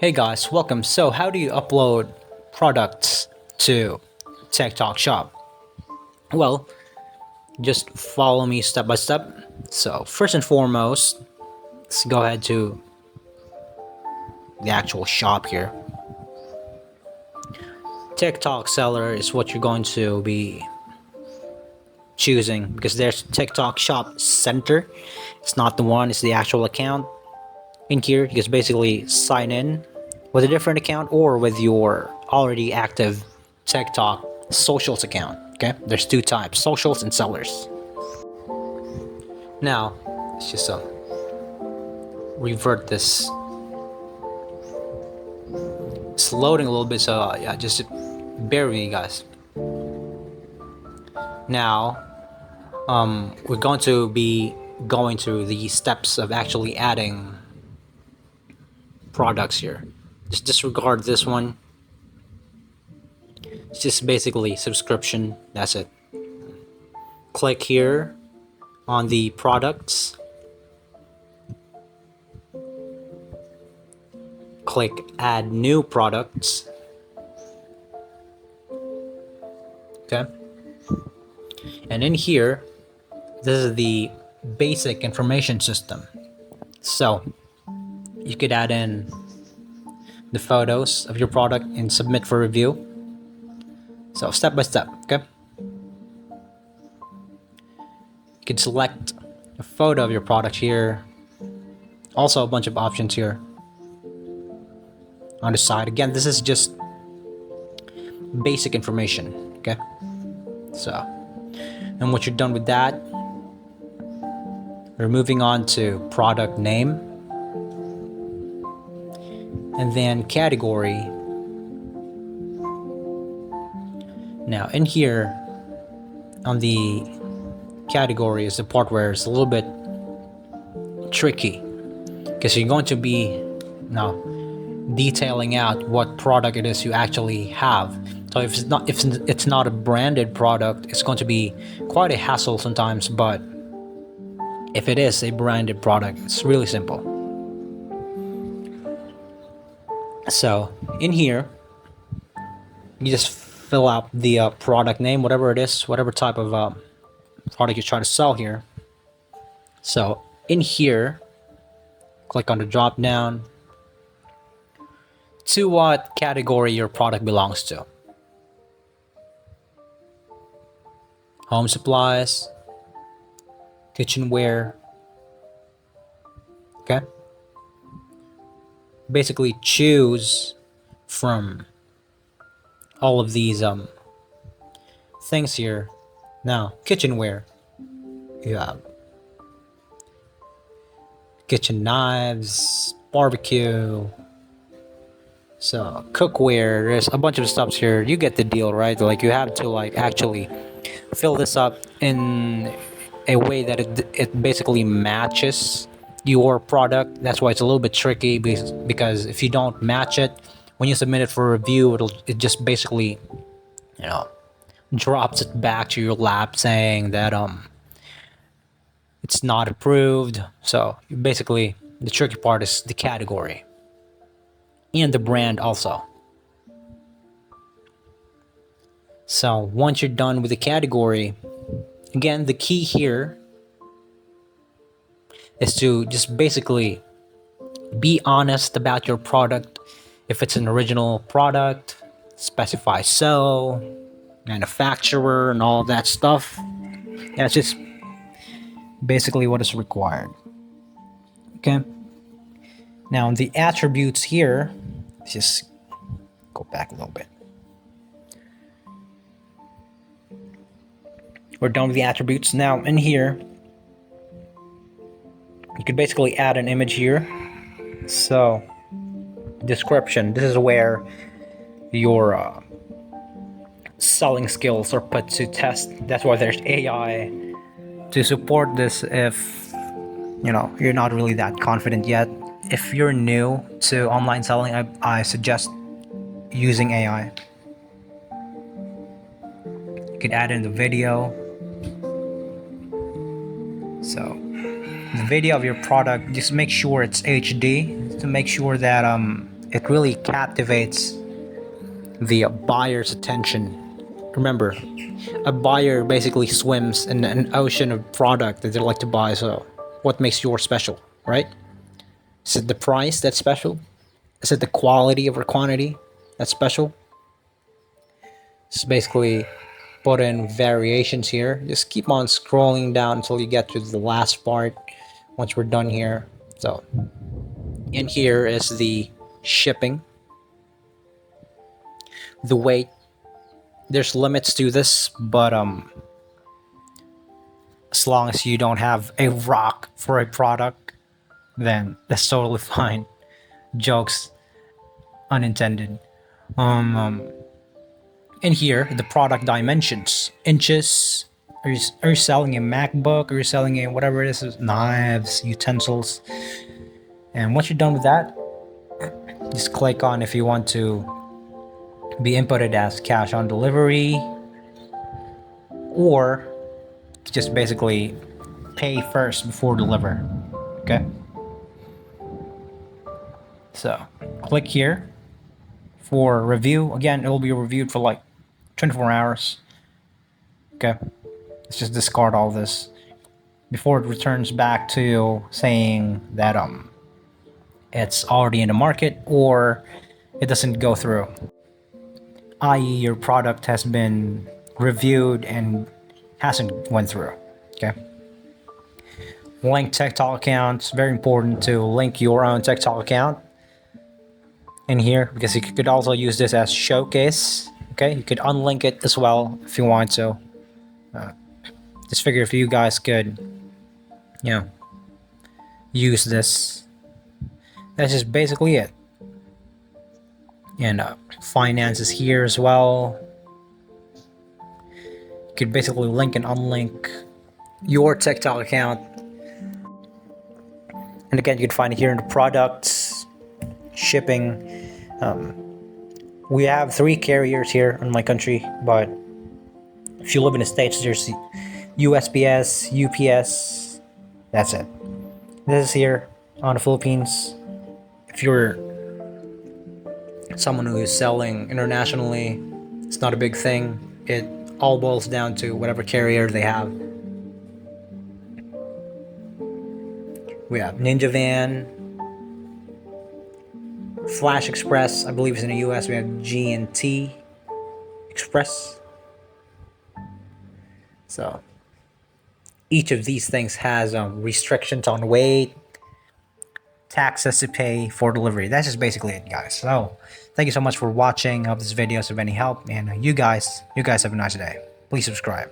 Hey guys, welcome. So, how do you upload products to TikTok Shop? Well, just follow me step by step. So, first and foremost, let's go ahead to the actual shop here. TikTok seller is what you're going to be choosing because there's TikTok Shop Center. It's not the one, it's the actual account. In here, you just basically sign in with a different account or with your already active TikTok socials account. Okay, there's two types: socials and sellers. Now, let's just revert this. It's loading a little bit, so yeah, just bear with me, guys. Now, we're going to be going through the steps of actually adding products here. Just disregard this one. It's just basically subscription. That's it. Click here on the products. Click add new products. Okay. And in here, this is the basic information system. So you could add in the photos of your product and submit for review. So step by step, okay? You can select a photo of your product here. Also a bunch of options here on the side. Again, this is just basic information, okay? So, and once you're done with that, we're moving on to product name and then category. Now in here on the category is the part where it's a little bit tricky because you're going to be now detailing out what product it is you actually have. So if it's not a branded product, it's going to be quite a hassle sometimes, but if it is a branded product, it's really simple. So in here, you just fill out the product name, whatever it is, whatever type of product you're trying to sell here. So in here, click on the drop down to what category your product belongs to. Home supplies, kitchenware. Okay. Basically choose from all of these things here. Now, kitchenware. You have kitchen knives, barbecue. So cookware, there's a bunch of stuff here. You get the deal, right? Like you have to like actually fill this up in a way that it basically matches your product. That's why it's a little bit tricky because if you don't match it, when you submit it for review, it just basically, you know, drops it back to your lap saying that it's not approved. So basically, the tricky part is the category and the brand also. So once you're done with the category, again, the key here is to just basically be honest about your product. If it's an original product, specify so, manufacturer, and all of that stuff. That's just basically what is required. Okay. Now the attributes here, let's just go back a little bit. We're done with the attributes. Now in here, you could basically add an image here. So description, this is where your selling skills are put to test. That's why there's AI to support this if you're not really that confident yet. If you're new to online selling, I suggest using AI. You could add in the video. So the the video of your product, just make sure it's HD to make sure that it really captivates the buyer's attention. Remember, a buyer basically swims in an ocean of product that they like to buy. So what makes yours special, right? Is it the price that's special? Is it the quality over quantity that's special? Just basically put in variations here. Just keep on scrolling down until you get to the last part. Once we're done here, so in here is the shipping, the weight. There's limits to this, but as long as you don't have a rock for a product, then that's totally fine. Jokes unintended. In here, the product dimensions, inches. Are you selling a MacBook? Are you selling a whatever it is, knives, utensils? And once you're done with that, just click on if you want to be inputted as cash on delivery, or just basically pay first before deliver. Okay. So click here for review. Again, it will be reviewed for like 24 hours. Okay. Let's just discard all this before it returns back to saying that it's already in the market or it doesn't go through, i.e. your product has been reviewed and hasn't went through. Okay. Link TikTok accounts. Very important to link your own TikTok account in here, because you could also use this as showcase. Okay, you could unlink it as well if you want to. Just figure if you guys could, use this. That's just basically it. And finances here as well. You could basically link and unlink your TikTok account. And again, you can find it here in the products, shipping. We have 3 carriers here in my country, but if you live in the States, there's USPS, UPS. That's it. This is here on the Philippines. If you're someone who is selling internationally, it's not a big thing. It all boils down to whatever carrier they have. We have Ninja Van, Flash Express, I believe it's in the US. We have G&T Express. So each of these things has restrictions on weight, taxes to pay for delivery. That's just basically it, guys. So thank you so much for watching. I hope this video is of any help, and you guys have a nice day. Please subscribe.